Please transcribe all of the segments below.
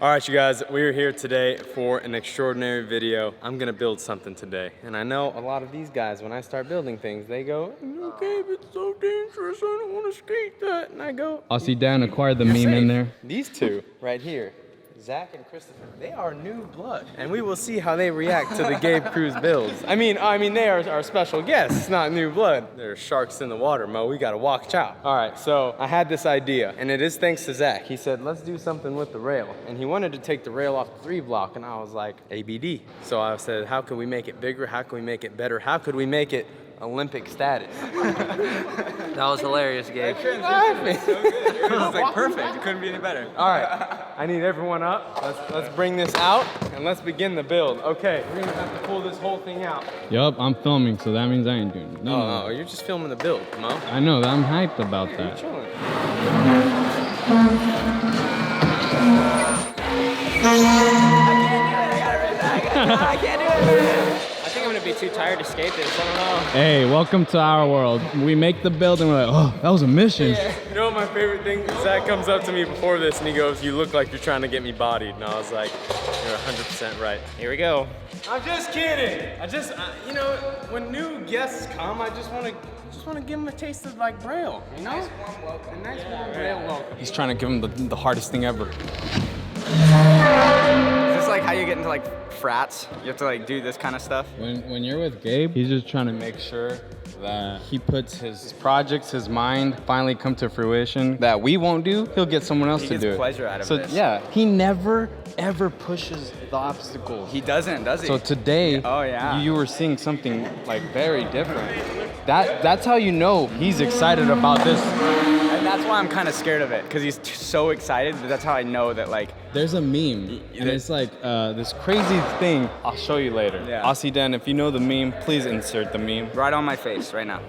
All right, you guys, we're here today for an extraordinary video. I'm gonna build something today. And I know a lot of these guys, when I start building things, they go, okay, but it's so dangerous, I don't wanna skate that. And I go, Aussie Dan acquired the meme in there. These two right here, Zach and Christopher, they are new blood. And we will see how they react to the Gabe Cruz builds. I mean, they are our special guests, not new blood. There are sharks in the water, Mo, we gotta watch out. All right, so I had this idea, and it is thanks to Zach. He said, let's do something with the rail. And he wanted to take the rail off the 3 block, and I was like, ABD. So I said, how can we make it bigger? How can we make it better? How could we make it Olympic status? That was hilarious, Gabe. So good. It was like perfect. It couldn't be any better. All right, I need everyone up. Let's bring this out and let's begin the build. Okay, we're gonna have to pull this whole thing out. Yup, I'm filming, so that means I ain't doing it. No, you're just filming the build, Mo. I know, I'm hyped about You're that. chilling. I can't do it. I think I'm gonna be too tired to skate this. I don't know. Hey, welcome to our world. We make the build and we're like, oh, that was a mission. Yeah. You know what my favorite thing? Zach comes up to me before this and he goes, you look like you're trying to get me bodied. And I was like, you're 100% right. Here we go. I'm just kidding. You know, when new guests come, I just want to give them a taste of like Braille, you know? Nice warm welcome. A nice warm Braille welcome. He's trying to give him the hardest thing ever. Is this like how you get into like frats? You have to like do this kind of stuff? When you're with Gabe, he's just trying to make sure that he puts his projects, his mind, finally come to fruition that we won't do. He'll get someone else to do it. He gets pleasure out of this. Yeah, he never ever pushes the obstacle. He doesn't, does he? So today, oh yeah, you were seeing something like very different. That's how you know he's excited about this. And that's why I'm kind of scared of it, because he's so excited. But that's how I know that like. There's a meme, and it's like this crazy thing. I'll show you later. Yeah. Aussie Dan, if you know the meme, please insert the meme. Right on my face, right now.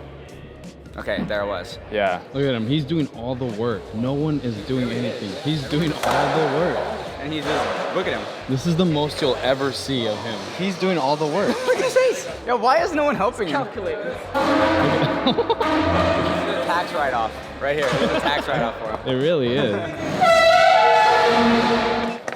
Okay, there it was. Yeah. Look at him. He's doing all the work. No one is doing anything. He's doing all the work. And he's just, look at him. This is the most you'll ever see of him. He's doing all the work. Look at his face. Yo, why is no one helping him? Calculating. Tax write-off. Right here. There's a tax write-off for him. It really is.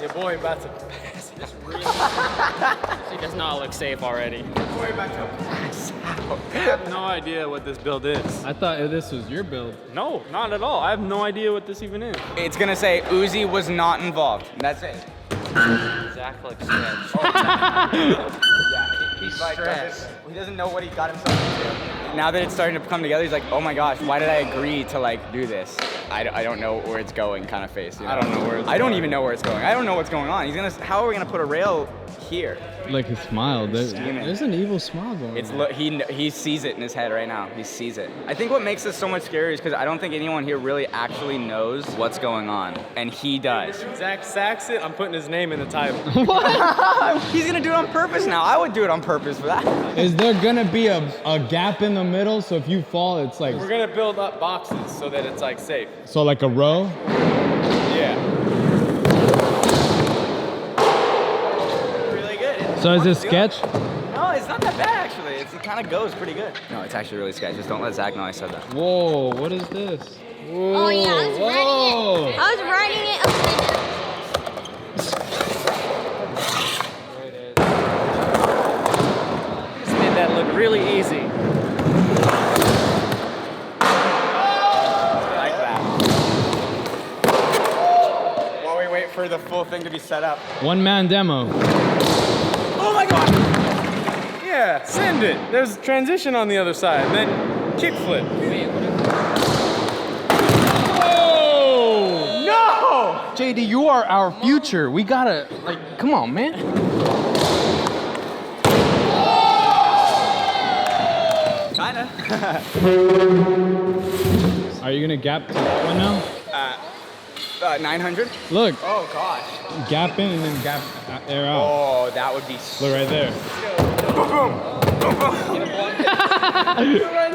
Your boy about to pass. This really she does not look safe already. Your boy about to pass out. I have no idea what this build is. I thought this was your build. No, not at all. I have no idea what this even is. It's gonna say Uzi was not involved. That's it. Zach looks sketch. He's stressed. He doesn't know what he got himself into. Now that it's starting to come together, he's like, oh my gosh, why did I agree to like do this? I don't know where it's going kind of face. You know? I don't know where it's I don't going. even know where it's going. I don't know what's going on. How are we gonna put a rail here? Like his smile. There's an evil smile going on. He sees it in his head right now. He sees it. I think what makes this so much scarier is because I don't think anyone here really actually knows what's going on, and he does. Zach sacks it. I'm putting his name in the title. He's gonna do it on purpose now. I would do it on purpose for that. Is there gonna be a gap in the middle so if you fall, it's like We're gonna build up boxes so that it's like safe. so like a row? Yeah. Really good. So is this sketch? No, it's not that bad actually. It kind of goes pretty good. No, it's actually really sketchy. Just don't let Zach know I said that. Whoa, what is this? Whoa, Oh yeah, I was whoa. writing it upside down. Just made that look really easy. Like that. While we wait for the full thing to be set up. One man demo. Oh my god! Yeah, send it. There's a transition on the other side, then kickflip. Oh! No! JD, you are our future. We gotta, like, come on, man. Kinda. Are you gonna gap to that one now? 900? Look, Oh gosh. gap in and then gap air out. Oh, that would be Look right there.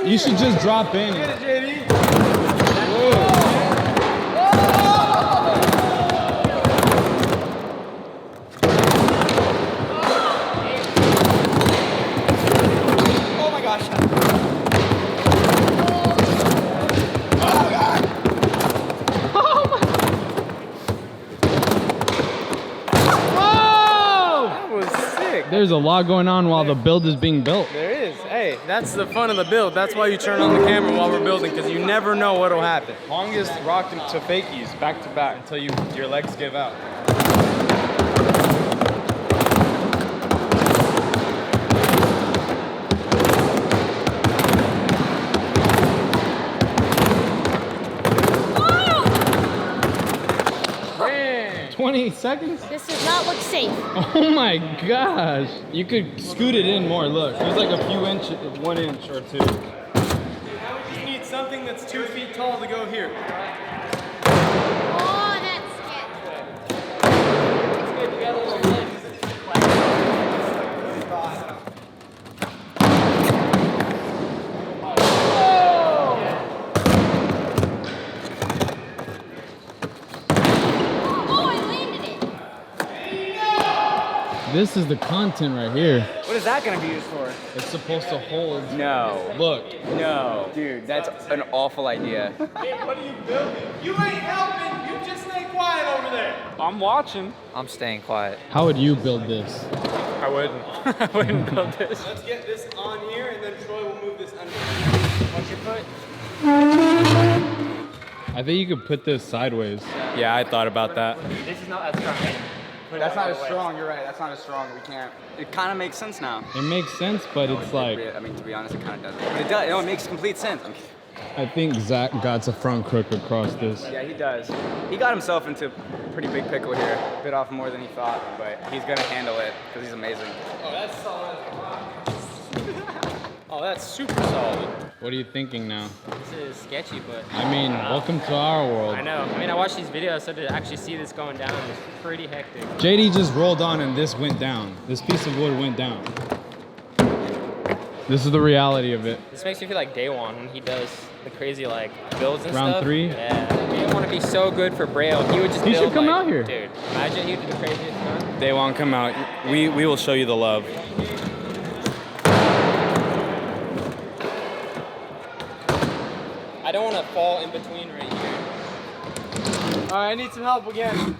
You should just drop in. Oh my gosh. There's a lot going on while the build is being built. There is. Hey, that's the fun of the build. That's why you turn on the camera while we're building, because you never know what'll happen. Longest rock to fakies, back to back, until your legs give out. Oh! 20 seconds? This does not look safe. Oh my gosh. You could scoot it in more, look. There's like a few inches, 1 inch or 2. Now we just need something that's 2 feet tall to go here. Oh, that's sketchy. Oh, I landed it. This is the content right here. What is that gonna be used for? It's supposed to hold. No. Look. No. Dude, that's an awful idea. Hey, what are you building? You ain't helping. You just stay quiet over there. I'm watching. I'm staying quiet. How would you build this? I wouldn't. I wouldn't build this. Let's get this on here, and then Troy will move this under. Watch your foot. I think you could put this sideways. Yeah, I thought about that. This is not as strong. That's not as strong, you're right. That's not as strong. We can't. It kind of makes sense now. It makes sense, but it's like, I mean, to be honest, it kind of doesn't. But it does. No, it makes complete sense. I think Zach got a front crook across this. Yeah, he does. He got himself into a pretty big pickle here. Bit off more than he thought, but he's gonna handle it because he's amazing. Oh, that's solid. Oh, that's super solid. What are you thinking now? This is sketchy, but I mean, welcome to our world. I know. I mean, I watched these videos, so to actually see this going down is pretty hectic. JD just rolled on and this went down. This piece of wood went down. This is the reality of it. This makes me feel like Day One when he does the crazy like builds and Round stuff. 3? Yeah. He didn't want to be so good for Braille. He would just He build, should come like, out here. Dude, imagine he would do the craziest stuff. They won't come out. We will show you the love. I don't want to fall in between right here. All right, I need some help again.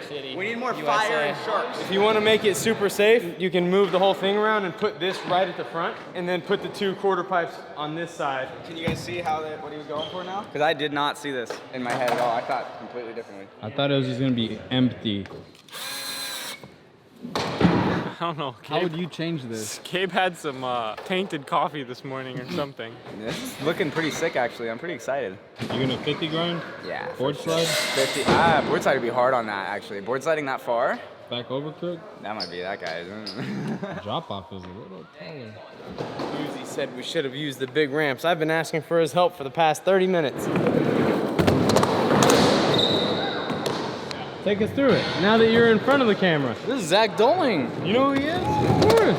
Shitty. We need more USA. fire and sharks. If you want to make it super safe, you can move the whole thing around and put this right at the front, and then put the 2 quarter pipes on this side. Can you guys see what he was going for now? Because I did not see this in my head at all. I thought completely differently. I thought it was just gonna be empty. I don't know. How would you change this? Gabe had some tainted coffee this morning or something. This is looking pretty sick, actually. I'm pretty excited. You gonna 50 grind? Yeah. Board slide? 50. Board slide would be hard on that, actually. Board sliding that far? Back over crook? That might be that guy. Drop off is a little taller. Uzi said we should have used the big ramps. I've been asking for his help for the past 30 minutes. Take us through it, now that you're in front of the camera. This is Zach Doling. You know who he is? Of course.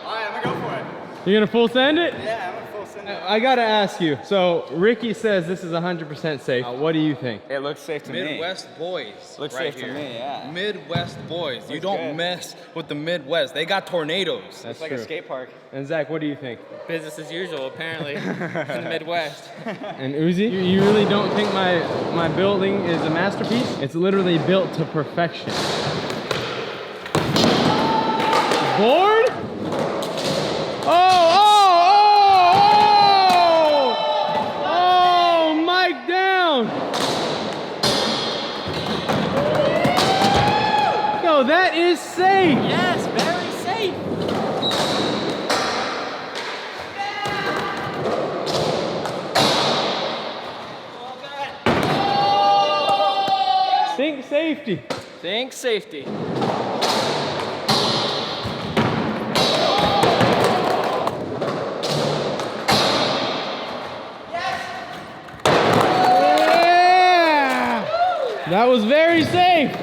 All right, I'm gonna go for it. You gonna full send it? Yeah, I'm gonna full send it. I gotta ask you, so Ricky says this is 100% safe. What do you think? It looks safe to me. Midwest boys. Looks right safe here. to me, yeah. Midwest boys. You Looks don't good. mess with the Midwest. They got tornadoes. That's It's like true. a skate park. And Zach, what do you think? Business as usual, apparently, in the Midwest. And Uzi, you really don't think my building is a masterpiece? It's literally built to perfection. Board? Oh, mic down. Yo, that is safe. Yes, very safe. Think safety. Think safety. Yeah! That was very safe.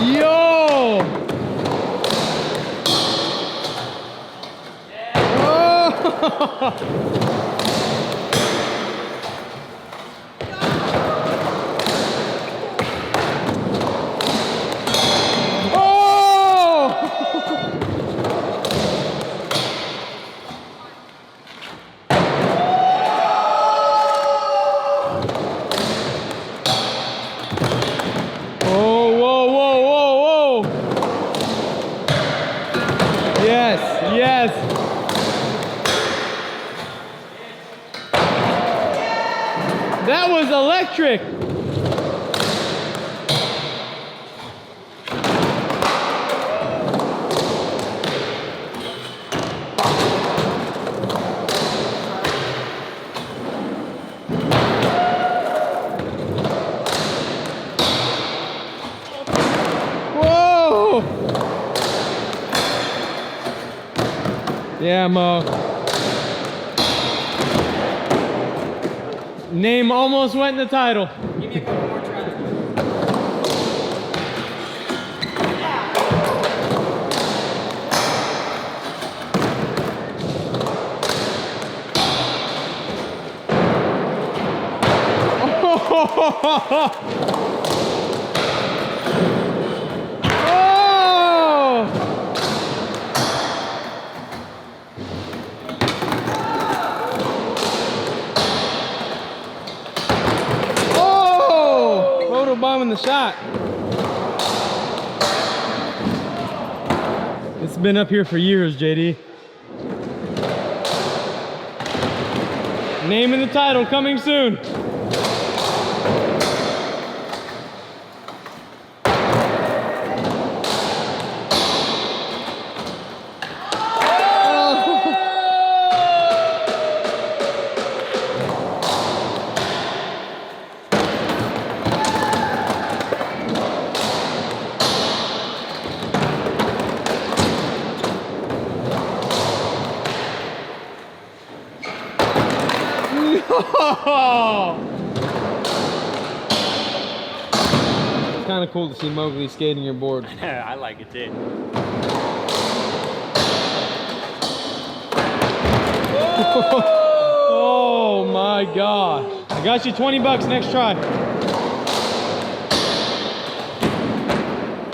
Yo! Oh! Yes. That was electric. Whoa! Yeah, Mo. Name almost went in the title. Give me a couple more tries. Bombing the shot. It's been up here for years, JD. Name and the title coming soon. It's kind of cool to see Mowgli skating your board. I like it too. Oh my gosh. I got you 20 bucks next try.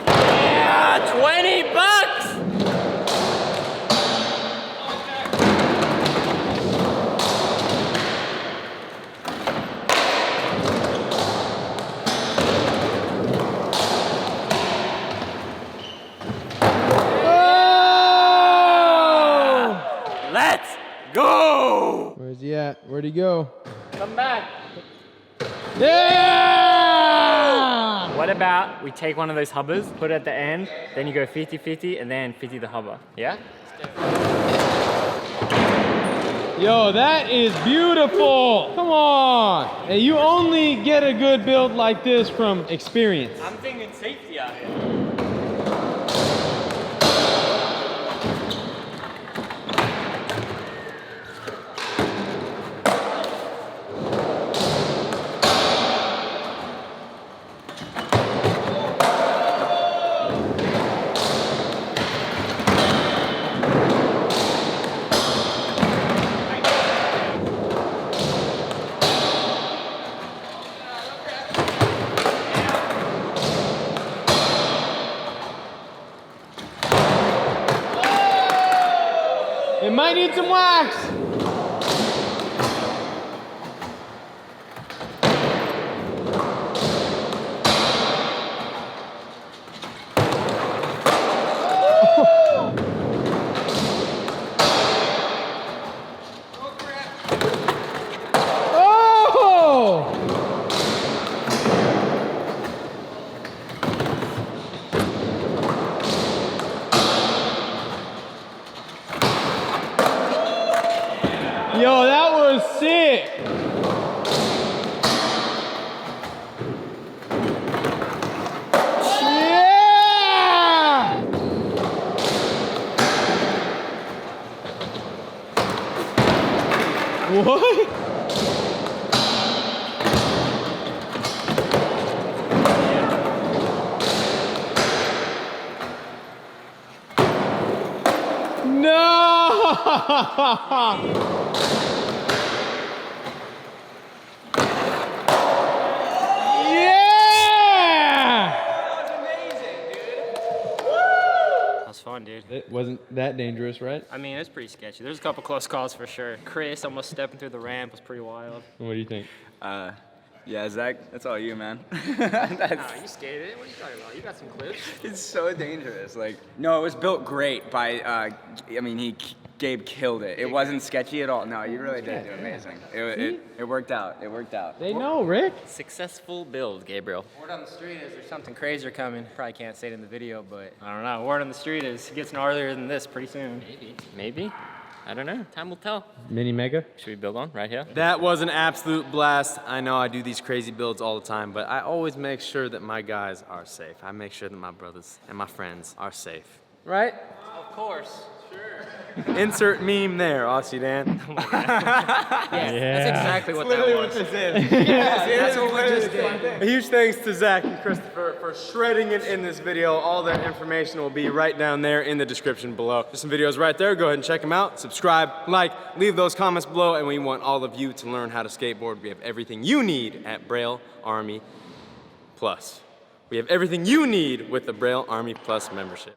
Yeah, 20 bucks! Let's go! Where's he at? Where'd he go? Come back. Yeah! What about we take one of those hubbers, put it at the end, then you go 50-50, and then 50 the hubber. Yeah? Yo, that is beautiful. Come on. Hey, you only get a good build like this from experience. I'm thinking safety out here. It might need some wax. Oh! Yo, that was sick. Yeah! What? No! That's fun, dude. It wasn't that dangerous, right? I mean, it's pretty sketchy. There's a couple close calls for sure. Chris almost stepping through the ramp was pretty wild. What do you think? Yeah, Zach, that's all you, man. Nah, you skated. What are you talking about? You got some clips. It's so dangerous. Like, no, it was built great by, Gabe killed it. It wasn't sketchy at all. No, you really did do amazing. It worked out. It worked out. They know, Rick. Successful build, Gabriel. Word on the street is there's something crazier coming. Probably can't say it in the video, but I don't know. Word on the street is it gets gnarlier than this pretty soon. Maybe. I don't know. Time will tell. Mini Mega. Should we build on right here? That was an absolute blast. I know I do these crazy builds all the time, but I always make sure that my guys are safe. I make sure that my brothers and my friends are safe. Right? of course. Insert meme there, Aussie Dan. That's exactly what that was. That's what we just did. A huge thanks to Zach and Christopher for shredding it in this video. All their information will be right down there in the description below. There's some videos right there. Go ahead and check them out. Subscribe, like, leave those comments below, and we want all of you to learn how to skateboard. We have everything you need at Braille Army Plus. We have everything you need with the Braille Army Plus membership.